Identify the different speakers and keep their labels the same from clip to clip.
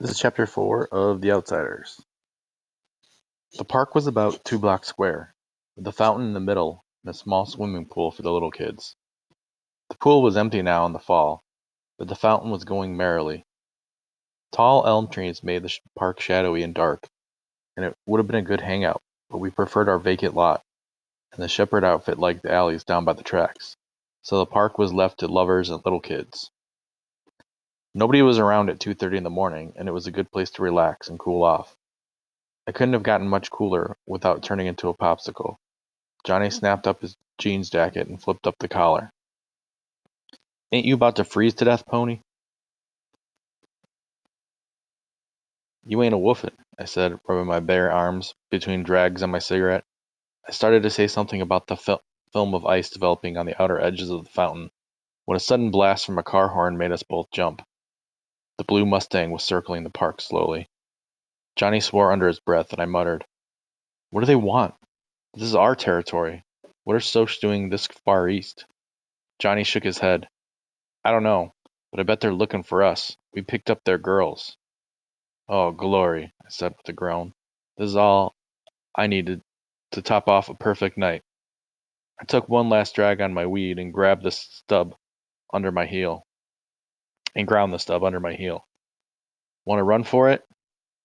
Speaker 1: This is chapter 4 of The Outsiders. The park was about 2 blocks square, with a fountain in the middle and a small swimming pool for the little kids. The pool was empty now in the fall, but the fountain was going merrily. Tall elm trees made the park shadowy and dark, and it would have been a good hangout, but we preferred our vacant lot, and the shepherd outfit liked the alleys down by the tracks, so the park was left to lovers and little kids. Nobody was around at 2:30 in the morning, and it was a good place to relax and cool off. I couldn't have gotten much cooler without turning into a popsicle. Johnny snapped up his jeans jacket and flipped up the collar. "Ain't you about to freeze to death, Pony?" "You ain't a woofin'," I said, rubbing my bare arms between drags on my cigarette. I started to say something about the film of ice developing on the outer edges of the fountain, when a sudden blast from a car horn made us both jump. The blue Mustang was circling the park slowly. Johnny swore under his breath, and I muttered, "What do they want? This is our territory. What are Socs doing this far east?" Johnny shook his head. "I don't know, but I bet they're looking for us. We picked up their girls." "Oh, glory," I said with a groan. "This is all I needed to top off a perfect night." I took one last drag on my weed and grabbed the stub under my heel, and ground the stub under my heel. "Want to run for it?"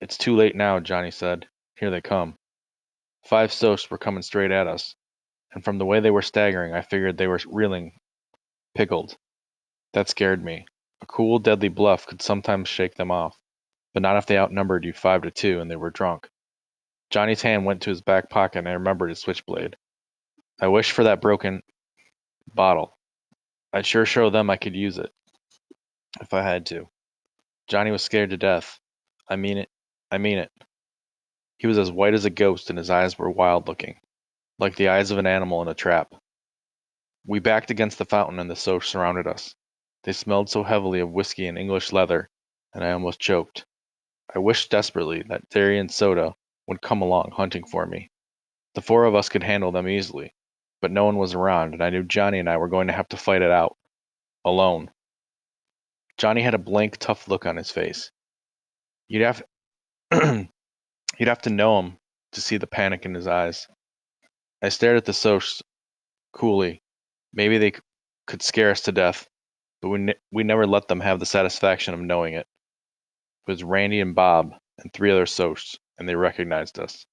Speaker 1: "It's too late now," Johnny said. "Here they come." 5 Socs were coming straight at us, and from the way they were staggering, I figured they were reeling, pickled. That scared me. A cool, deadly bluff could sometimes shake them off, but not if they outnumbered you 5-2 and they were drunk. Johnny's hand went to his back pocket and I remembered his switchblade. I wished for that broken bottle. I'd sure show them I could use it, if I had to. Johnny was scared to death. I mean it. I mean it. He was as white as a ghost and his eyes were wild-looking, like the eyes of an animal in a trap. We backed against the fountain and the Socs surrounded us. They smelled so heavily of whiskey and English leather, and I almost choked. I wished desperately that Derry and Soda would come along hunting for me. The 4 of us could handle them easily, but no one was around, and I knew Johnny and I were going to have to fight it out. Alone. Johnny had a blank, tough look on his face. You'd have you'd have to know him to see the panic in his eyes. I stared at the Socs coolly. Maybe they could scare us to death, but we never let them have the satisfaction of knowing it. It was Randy and Bob and 3 other Socs, and they recognized us.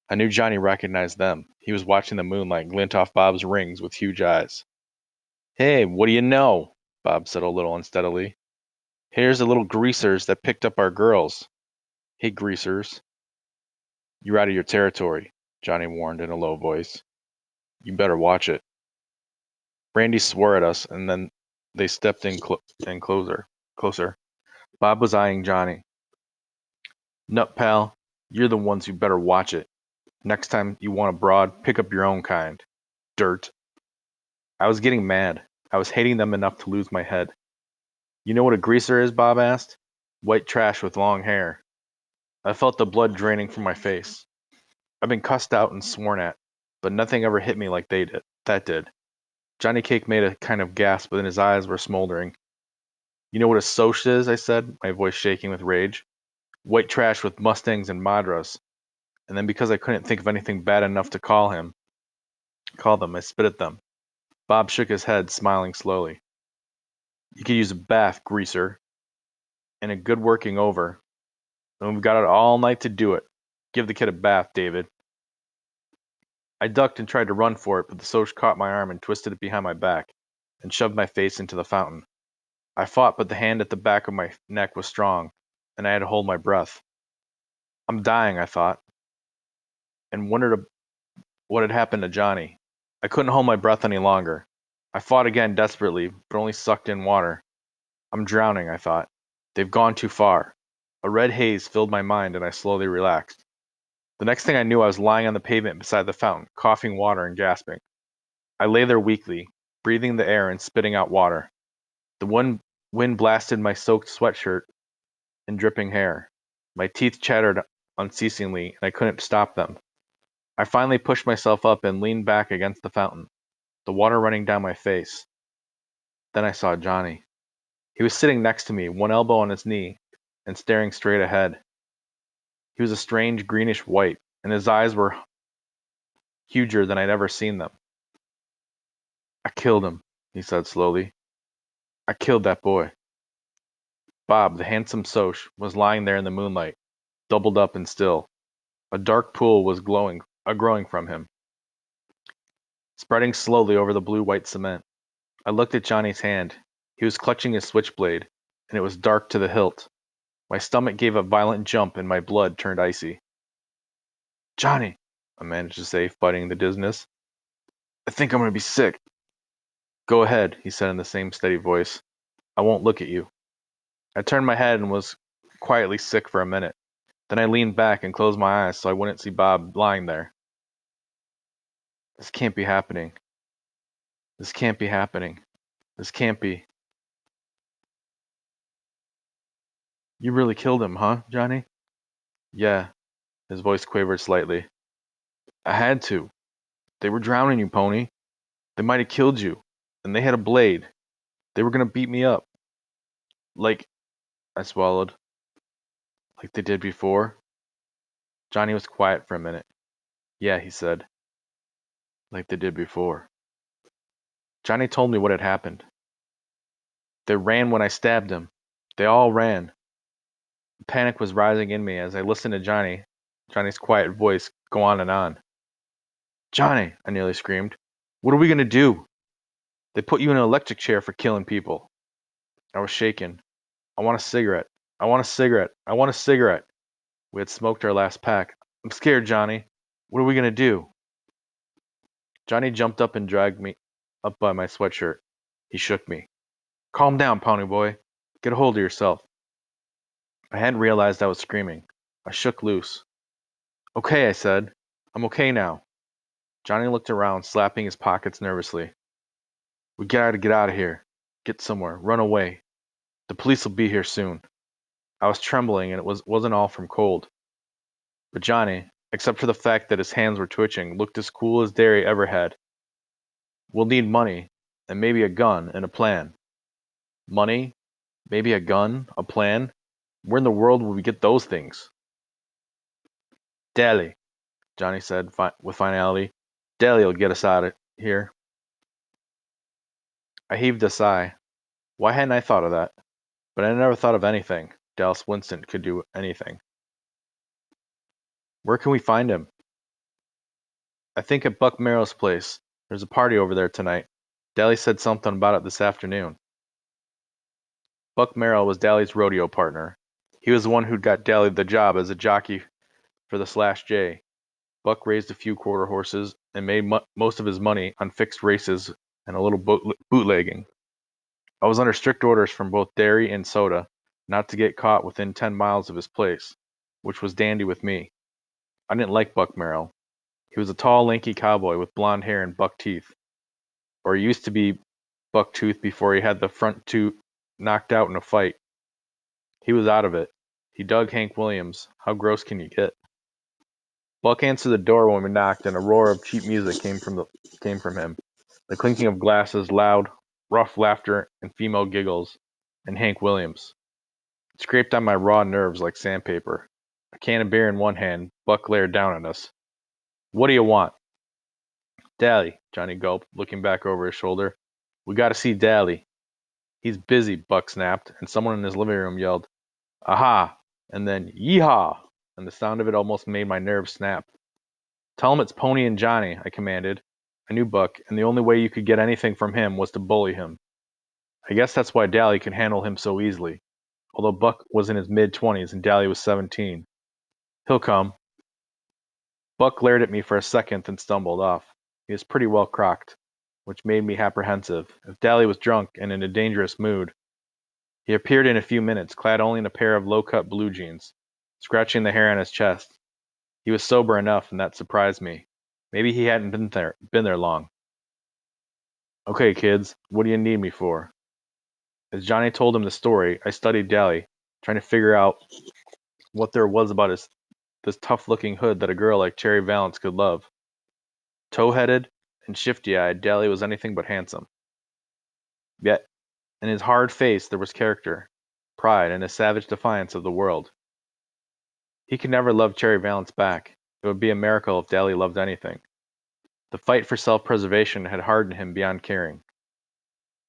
Speaker 1: I knew Johnny recognized them. He was watching the moonlight glint off Bob's rings with huge eyes. "Hey, what do you know?" Bob said a little unsteadily. "Here's the little greasers that picked up our girls." "Hey, greasers." "You're out of your territory," Johnny warned in a low voice. "You better watch it." Randy swore at us, and then they stepped in closer. Bob was eyeing Johnny. "Nut, pal, you're the ones who better watch it. Next time you want a broad, pick up your own kind. Dirt." I was getting mad. I was hating them enough to lose my head. "You know what a greaser is?" Bob asked. "White trash with long hair." I felt the blood draining from my face. I've been cussed out and sworn at, but nothing ever hit me like that did. Johnny Cake made a kind of gasp, but his eyes were smoldering. "You know what a Soc is?" I said, my voice shaking with rage. "White trash with Mustangs and Madras." And then because I couldn't think of anything bad enough to call them, I spit at them. Bob shook his head, smiling slowly. "You could use a bath, greaser, and a good working over. And we've got it all night to do it. Give the kid a bath, David." I ducked and tried to run for it, but the Soc caught my arm and twisted it behind my back, and shoved my face into the fountain. I fought, but the hand at the back of my neck was strong, and I had to hold my breath. I'm dying, I thought, and wondered what had happened to Johnny. I couldn't hold my breath any longer. I fought again desperately, but only sucked in water. I'm drowning, I thought. They've gone too far. A red haze filled my mind, and I slowly relaxed. The next thing I knew, I was lying on the pavement beside the fountain, coughing water and gasping. I lay there weakly, breathing the air and spitting out water. The wind blasted my soaked sweatshirt and dripping hair. My teeth chattered unceasingly, and I couldn't stop them. I finally pushed myself up and leaned back against the fountain, the water running down my face. Then I saw Johnny. He was sitting next to me, one elbow on his knee, and staring straight ahead. He was a strange greenish white, and his eyes were huger than I'd ever seen them. I killed him, he said slowly. I killed that boy. Bob, the handsome Soch, was lying there in the moonlight, doubled up and still. A dark pool was growing from him, spreading slowly over the blue-white cement. I looked at Johnny's hand. He was clutching his switchblade, and it was dark to the hilt. My stomach gave a violent jump, and my blood turned icy. Johnny, I managed to say, fighting the dizziness. I think I'm going to be sick. Go ahead, he said in the same steady voice. I won't look at you. I turned my head and was quietly sick for a minute. Then I leaned back and closed my eyes so I wouldn't see Bob lying there. This can't be happening. This can't be happening. This can't be. You really killed him, huh, Johnny? Yeah, his voice quavered slightly. I had to. They were drowning you, Pony. They might have killed you. And they had a blade. They were gonna beat me up. Like, I swallowed. Like they did before? Johnny was quiet for a minute. Yeah, he said. Like they did before. Johnny told me what had happened. They ran when I stabbed him. They all ran. Panic was rising in me as I listened to Johnny's quiet voice go on and on. Johnny, I nearly screamed. What are we gonna do? They put you in an electric chair for killing people. I was shaken. I want a cigarette. I want a cigarette. I want a cigarette. We had smoked our last pack. I'm scared, Johnny. What are we gonna do? Johnny jumped up and dragged me up by my sweatshirt. He shook me. Calm down, Pony Boy. Get a hold of yourself. I hadn't realized I was screaming. I shook loose. Okay, I said. I'm okay now. Johnny looked around, slapping his pockets nervously. We gotta get out of here. Get somewhere. Run away. The police will be here soon. I was trembling, and wasn't all from cold. But Johnny, except for the fact that his hands were twitching, looked as cool as Derry ever had. We'll need money, and maybe a gun, and a plan. Money? Maybe a gun? A plan? Where in the world will we get those things? Deli, Johnny said with finality. Deli will get us out of here. I heaved a sigh. Why hadn't I thought of that? But I never thought of anything. Dallas Winston could do anything. Where can we find him? I think at Buck Merrill's place. There's a party over there tonight. Dally said something about it this afternoon. Buck Merrill was Dally's rodeo partner. He was the one who'd got Dally the job as a jockey for the Slash J. Buck raised a few quarter horses and made most of his money on fixed races and a little bootlegging. I was under strict orders from both Derry and Soda not to get caught within 10 miles of his place, which was dandy with me. I didn't like Buck Merrill. He was a tall, lanky cowboy with blonde hair and buck teeth. Or he used to be buck tooth before he had the front tooth knocked out in a fight. He was out of it. He dug Hank Williams. How gross can you get? Buck answered the door when we knocked, and a roar of cheap music came from him. The clinking of glasses, loud, rough laughter, and female giggles, and Hank Williams. It scraped on my raw nerves like sandpaper. A can of beer in one hand, Buck glared down at us. What do you want? Dally, Johnny gulped, looking back over his shoulder. We gotta see Dally. He's busy, Buck snapped, and someone in his living room yelled, Aha! And then, Yeehaw! And the sound of it almost made my nerves snap. Tell him it's Pony and Johnny, I commanded. I knew Buck, and the only way you could get anything from him was to bully him. I guess that's why Dally could handle him so easily, although Buck was in his mid-20s and Dally was 17. He'll come. Buck glared at me for a second, then stumbled off. He was pretty well crocked, which made me apprehensive. If Dally was drunk and in a dangerous mood. He appeared in a few minutes, clad only in a pair of low-cut blue jeans, scratching the hair on his chest. He was sober enough, and that surprised me. Maybe he hadn't been there long. Okay, kids, what do you need me for? As Johnny told him the story, I studied Dally, trying to figure out what there was about this tough-looking hood that a girl like Cherry Valance could love. Tow-headed and shifty-eyed, Dally was anything but handsome. Yet, in his hard face there was character. pride and a savage defiance of the world. He could never love Cherry Valance back. It would be a miracle if Deli loved anything. The fight for self-preservation had hardened him beyond caring.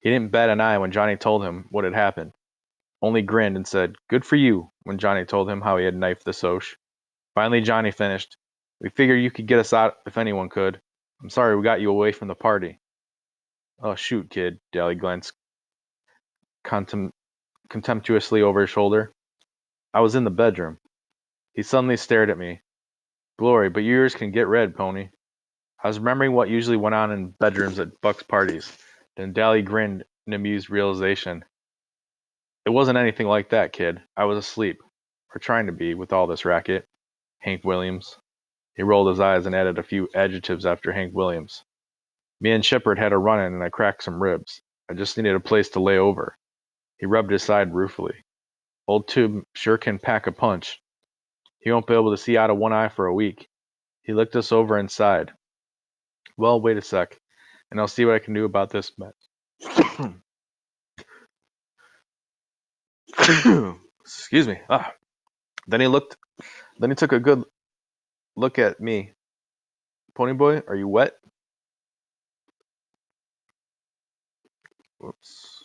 Speaker 1: He didn't bat an eye when Johnny told him what had happened, only grinned and said, "Good for you," when Johnny told him how he had knifed the Soch. Finally Johnny finished, "We figured you could get us out if anyone could. I'm sorry we got you away from the party." "Oh, shoot, kid," Deli glanced contemptuously over his shoulder. "I was in the bedroom." He suddenly stared at me. "Glory, but yours can get red, pony." I was remembering what usually went on in bedrooms at Buck's parties. Then Dally grinned in amused realization. "It wasn't anything like that, kid. I was asleep. Or trying to be, with all this racket. Hank Williams." He rolled his eyes and added a few adjectives after Hank Williams. "Me and Shepard had a run-in and I cracked some ribs. I just needed a place to lay over." He rubbed his side ruefully. "Old Tube sure can pack a punch. He won't be able to see out of one eye for a week." He looked us over and sighed. "Well, wait a sec, and I'll see what I can do about this mess." Excuse me. Then he took a good look at me. "Ponyboy, are you wet?" Whoops.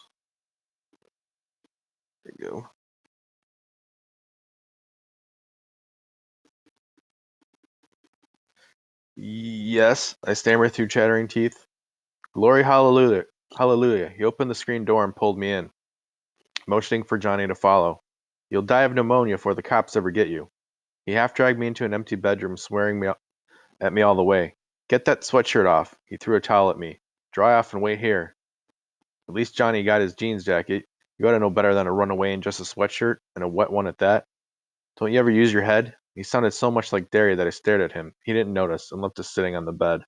Speaker 1: There you go. "Yes," I stammered through chattering teeth. "Glory hallelujah. Hallelujah." He opened the screen door and pulled me in, motioning for Johnny to follow. "You'll die of pneumonia before the cops ever get you." He half dragged me into an empty bedroom, swearing at me all the way. "Get that sweatshirt off." He threw a towel at me. "Dry off and wait here." At least Johnny got his jeans jacket. You ought to know better than to run away in just a sweatshirt, and a wet one at that. Don't you ever use your head? He sounded so much like Derry that I stared at him. He didn't notice, and left us sitting on the bed.